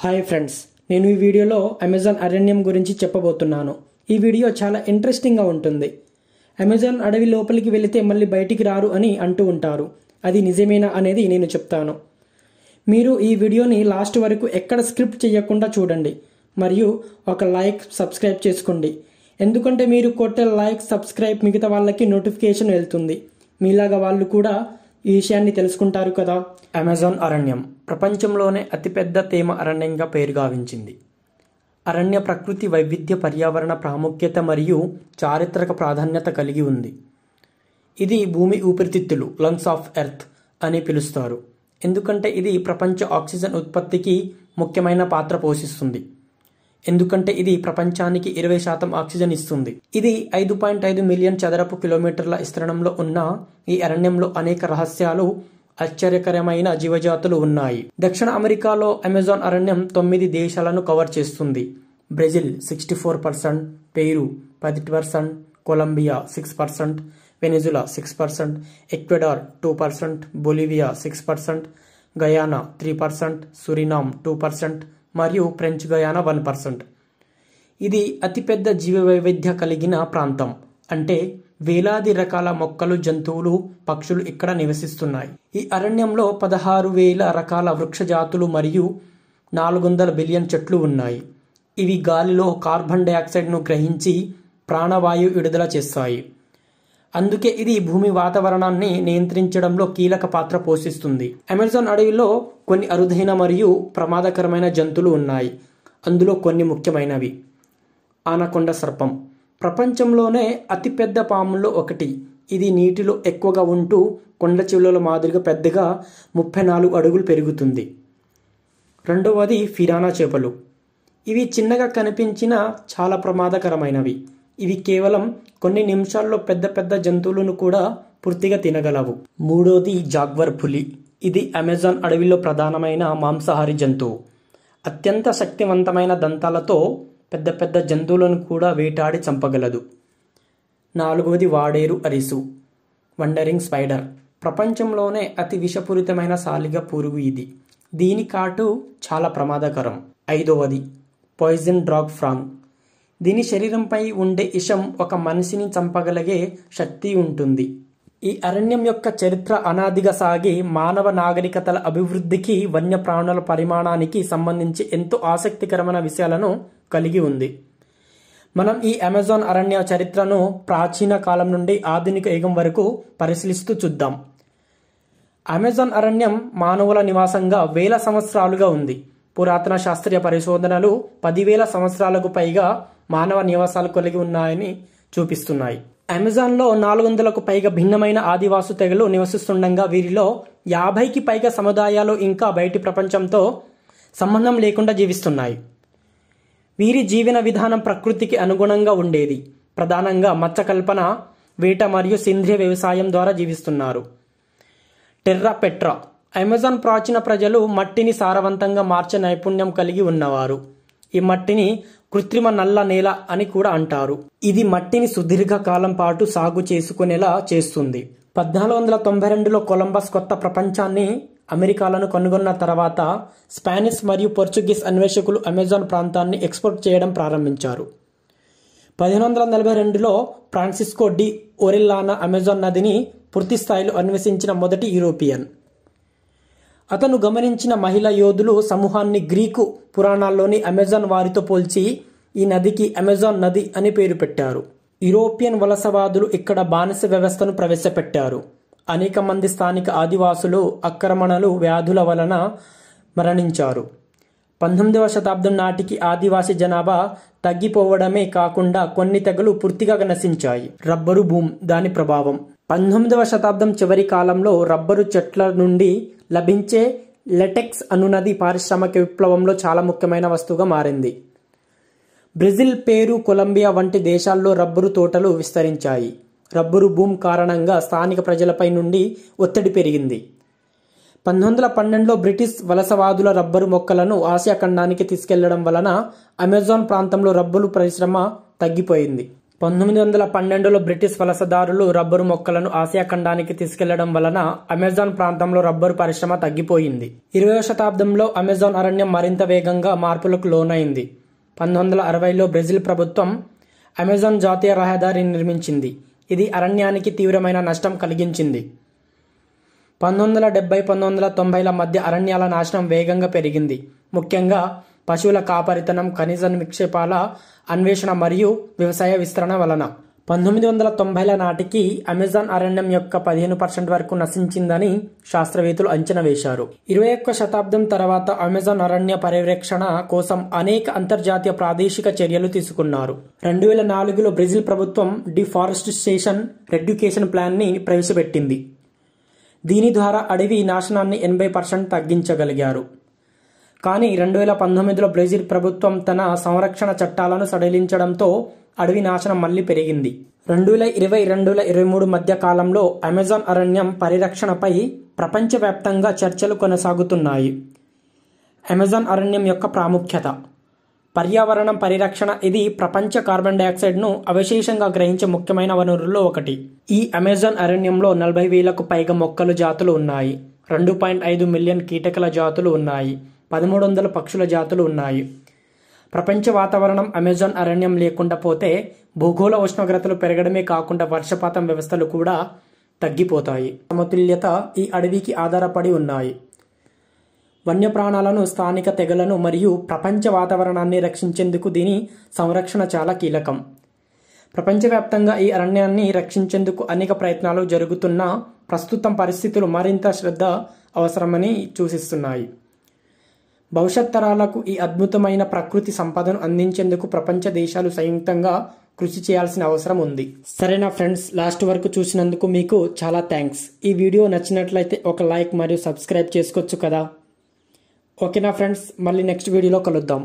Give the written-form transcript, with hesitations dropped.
Hi friends, నేను ఈ వీడియోలో అమెజాన్ అరణ్యం గురించి చెప్పబోతున్నాను. ఈ వీడియో చాలా ఇంట్రెస్టింగ్గా ఉంటుంది. అమెజాన్ అడవి లోపలికి వెళితే మళ్ళీ బయటికి రారు అని అంటూ ఉంటారు. అది నిజమేనా అనేది నేను చెప్తాను. మీరు ఈ వీడియోని లాస్ట్ వరకు ఎక్కడ స్క్రిప్ట్ చేయకుండా చూడండి మరియు ఒక లైక్, సబ్స్క్రైబ్ చేసుకోండి. ఎందుకంటే మీరు కొట్టే లైక్, సబ్స్క్రైబ్ మిగతా వాళ్ళకి నోటిఫికేషన్ వెళ్తుంది. మీలాగా వాళ్ళు కూడా ఈ విషయాన్ని తెలుసుకుంటారు కదా. అమెజాన్ అరణ్యం ప్రపంచంలోనే అతిపెద్ద తేమ అరణ్యంగా పేరుగావించింది. అరణ్య ప్రకృతి వైవిధ్య, పర్యావరణ ప్రాముఖ్యత మరియు చారిత్రక ప్రాధాన్యత కలిగి ఉంది. ఇది భూమి ఊపిరితిత్తులు, లంగ్స్ ఆఫ్ ఎర్త్ అని పిలుస్తారు. ఎందుకంటే ఇది ప్రపంచ ఆక్సిజన్ ఉత్పత్తికి ముఖ్యమైన పాత్ర పోషిస్తుంది. ఎందుకంటే ఇది ప్రపంచానికి 20% ఆక్సిజన్ ఇస్తుంది. ఇది 5.5 మిలియన్ చదరపు కిలోమీటర్ల విస్తీర్ణంలో ఉన్న ఈ అరణ్యంలో అనేక రహస్యాలు, ఆశ్చర్యకరమైన జీవజాతులు ఉన్నాయి. దక్షిణ అమెరికాలో అమెజాన్ అరణ్యం 9 దేశాలను కవర్ చేస్తుంది. Brazil 64%, Peru 10%, Colombia 6%, Venezuela 6%, Ecuador 2%, Bolivia 6%, Guyana 3%, Suriname 2% మరియు ఫ్రెంచ్ గయానా 1%. ఇది అతిపెద్ద జీవ వైవిధ్య కలిగిన ప్రాంతం. అంటే వేలాది రకాల మొక్కలు, జంతువులు, పక్షులు ఇక్కడ నివసిస్తున్నాయి. ఈ అరణ్యంలో 16,000 రకాల వృక్ష జాతులు మరియు 400 బిలియన్ చెట్లు ఉన్నాయి. ఇవి గాలిలో కార్బన్ డయాక్సైడ్ను గ్రహించి ప్రాణవాయు విడుదల చేస్తాయి. అందుకే ఇది భూమి వాతావరణాన్ని నియంత్రించడంలో కీలక పాత్ర పోషిస్తుంది. అమెజాన్ అడవిలో కొన్ని అరుదైన మరియు ప్రమాదకరమైన జంతువులు ఉన్నాయి. అందులో కొన్ని ముఖ్యమైనవి. ఆనకొండ సర్పం ప్రపంచంలోనే అతిపెద్ద పాముల్లో ఒకటి. ఇది నీటిలో ఎక్కువగా ఉంటూ కొండ చిలువల మాదిరిగా పెద్దగా 34 అడుగులు పెరుగుతుంది. రెండవది ఫిరానా చేపలు. ఇవి చిన్నగా కనిపించినా చాలా ప్రమాదకరమైనవి. ఇవి కేవలం కొన్ని నిమిషాల్లో పెద్ద పెద్ద జంతువులను కూడా పూర్తిగా తినగలవు. మూడోది జాగ్వర్ పులి. ఇది అమెజాన్ అడవిలో ప్రధానమైన మాంసాహారి జంతువు. అత్యంత శక్తివంతమైన దంతాలతో పెద్ద పెద్ద జంతువులను కూడా వేటాడి చంపగలదు. నాలుగవది వాడేరు అరిసు, వండరింగ్ స్పైడర్. ప్రపంచంలోనే అతి విషపూరితమైన సాలిగ పురుగు ఇది. దీని కాటు చాలా ప్రమాదకరం. ఐదవది పాయిజన్ డాగ్ ఫ్రాగ్. దీని శరీరంపై ఉండే విషం ఒక మనిషిని చంపగలిగే శక్తి ఉంటుంది. ఈ అరణ్యం యొక్క చరిత్ర అనాదిగా సాగి మానవ నాగరికతల అభివృద్ధికి, వన్యప్రాణుల పరిమాణానికి సంబంధించి ఎంతో ఆసక్తికరమైన విషయాలను కలిగి ఉంది. మనం ఈ అమెజాన్ అరణ్య చరిత్రను ప్రాచీన కాలం నుండి ఆధునిక యుగం వరకు పరిశీలిస్తూ చూద్దాం. అమెజాన్ అరణ్యం మానవుల నివాసంగా వేల సంవత్సరాలుగా ఉంది. పురాతన శాస్త్రీయ పరిశోధనలు 10,000 సంవత్సరాలకు పైగా మానవ నివాసాలు కలిగి ఉన్నాయని చూపిస్తున్నాయి. అమెజాన్లో 400కు పైగా భిన్నమైన ఆదివాసు తెగలు నివసిస్తుండగా వీరిలో 50కి పైగా సముదాయాలు ఇంకా బయటి ప్రపంచంతో సంబంధం లేకుండా జీవిస్తున్నాయి. వీరి జీవన విధానం ప్రకృతికి అనుగుణంగా ఉండేది. ప్రధానంగా మత్స్యకల్పన, వేట మరియు సేంద్రియ వ్యవసాయం ద్వారా జీవిస్తున్నారు. Terra Petra. అమెజాన్ ప్రాచీన ప్రజలు మట్టిని సారవంతంగా మార్చే నైపుణ్యం కలిగి ఉన్నవారు. ఈ మట్టిని కృత్రిమ నల్ల నేల అని కూడా అంటారు. ఇది మట్టిని సుదీర్ఘ కాలం పాటు సాగు చేసుకునేలా చేస్తుంది. 1492లో కొలంబస్ కొత్త ప్రపంచాన్ని, అమెరికాలను కనుగొన్న తర్వాత స్పానిష్ మరియు పోర్చుగీస్ అన్వేషకులు అమెజాన్ ప్రాంతాన్ని ఎక్స్ప్లోర్ చేయడం ప్రారంభించారు. 1542లో ఫ్రాన్సిస్కో డి ఒరెల్లానా అమెజాన్ నదిని పూర్తి స్థాయిలో అన్వేషించిన మొదటి యూరోపియన్. అతను గమనించిన మహిళా యోధులు సమూహాన్ని గ్రీకు పురాణాల్లోని అమెజాన్ వారితో పోల్చి ఈ నదికి అమెజాన్ నది అని పేరు పెట్టారు. యూరోపియన్ వలసవాదులు ఇక్కడ బానిస వ్యవస్థను ప్రవేశపెట్టారు. అనేక మంది స్థానిక ఆదివాసులు ఆక్రమణలు, వ్యాధుల వలన మరణించారు. 19వ శతాబ్దం నాటికి ఆదివాసీ జనాభా తగ్గిపోవడమే కాకుండా కొన్ని తెగలు పూర్తిగా నశించాయి. రబ్బరు బూమ్, దాని ప్రభావం. 19వ శతాబ్దం చివరి కాలంలో రబ్బరు చెట్ల నుండి లభించే లెటెక్స్ అనునది పారిశ్రామిక విప్లవంలో చాలా ముఖ్యమైన వస్తువుగా మారింది. బ్రెజిల్, పెరు, కొలంబియా వంటి దేశాల్లో రబ్బరు తోటలు విస్తరించాయి. రబ్బరు బూమ్ కారణంగా స్థానిక ప్రజలపై నుండి ఒత్తిడి పెరిగింది. 1912లో బ్రిటిష్ వలసవాదుల రబ్బరు మొక్కలను ఆసియా ఖండానికి తీసుకెళ్లడం వలన అమెజాన్ ప్రాంతంలో రబ్బరు పరిశ్రమ తగ్గిపోయింది. 1912లో బ్రిటిష్ వలసదారులు రబ్బరు మొక్కలను ఆసియా ఖండానికి తీసుకెళ్లడం వలన అమెజాన్ ప్రాంతంలో రబ్బరు పరిశ్రమ తగ్గిపోయింది. 20వ శతాబ్దంలో అమెజాన్ అరణ్యం మరింత వేగంగా మార్పులకు లోనైంది. 1960లో బ్రెజిల్ ప్రభుత్వం అమెజాన్ జాతీయ రహదారిని నిర్మించింది. ఇది అరణ్యానికి తీవ్రమైన నష్టం కలిగించింది. 1970-1990ల మధ్య అరణ్యాల నాశనం వేగంగా పెరిగింది. ముఖ్యంగా పశువుల కాపరితనం, ఖనిజ నిక్షేపాల అన్వేషణ మరియు వ్యవసాయ విస్తరణ వలన 1990ల నాటికి అమెజాన్ అరణ్యం యొక్క 15% వరకు నశించిందని శాస్త్రవేత్తలు అంచనా వేశారు. 21వ శతాబ్దం తర్వాత అమెజాన్ అరణ్య పరిరక్షణ కోసం అనేక అంతర్జాతీయ ప్రాదేశిక చర్యలు తీసుకున్నారు. 2004లో బ్రెజిల్ ప్రభుత్వం డిఫారెస్టేషన్ రెడ్యుకేషన్ ప్లాన్ ని ప్రవేశపెట్టింది. దీని ద్వారా అడవి నాశనాన్ని 80% తగ్గించగలిగారు. కానీ 2019లో బ్రెజిల్ ప్రభుత్వం తన సంరక్షణ చట్టాలను సడలించడంతో అడవి నాశనం మళ్లీ పెరిగింది. 2020-2023 మధ్య కాలంలో అమెజాన్ అరణ్యం పరిరక్షణపై ప్రపంచవ్యాప్తంగా చర్చలు కొనసాగుతున్నాయి. అమెజాన్ అరణ్యం యొక్క ప్రాముఖ్యత. పర్యావరణం పరిరక్షణ. ఇది ప్రపంచ కార్బన్ డయాక్సైడ్ను అవశేషంగా గ్రహించే ముఖ్యమైన వనరుల్లో ఒకటి. ఈ అమెజాన్ అరణ్యంలో 40,000కు పైగా మొక్కలు జాతులు ఉన్నాయి. 2.5 మిలియన్ కీటకల జాతులు ఉన్నాయి. 1300 పక్షుల జాతులు ఉన్నాయి. ప్రపంచ వాతావరణం అమెజాన్ అరణ్యం లేకుండా పోతే భూగోళ ఉష్ణోగ్రతలు పెరగడమే కాకుండా వర్షపాతం వ్యవస్థలు కూడా తగ్గిపోతాయి. సమతుల్యత ఈ అడవికి ఆధారపడి ఉన్నాయి. వన్యప్రాణాలను, స్థానిక తెగలను మరియు ప్రపంచ వాతావరణాన్ని రక్షించేందుకు దీని సంరక్షణ చాలా కీలకం. ప్రపంచవ్యాప్తంగా ఈ అరణ్యాన్ని రక్షించేందుకు అనేక ప్రయత్నాలు జరుగుతున్నా ప్రస్తుతం పరిస్థితులు మరింత శ్రద్ధ అవసరమని సూచిస్తున్నాయి. భవిష్యత్ తరాలకు ఈ అద్భుతమైన ప్రకృతి సంపదను అందించేందుకు ప్రపంచ దేశాలు సంయుక్తంగా కృషి చేయాల్సిన అవసరం ఉంది. సరేనా ఫ్రెండ్స్, లాస్ట్ వరకు చూసినందుకు మీకు చాలా థ్యాంక్స్. ఈ వీడియో నచ్చినట్లయితే ఒక లైక్ మరియు సబ్స్క్రైబ్ చేసుకోవచ్చు కదా. ఓకేనా ఫ్రెండ్స్, మళ్ళీ నెక్స్ట్ వీడియోలో కలుద్దాం.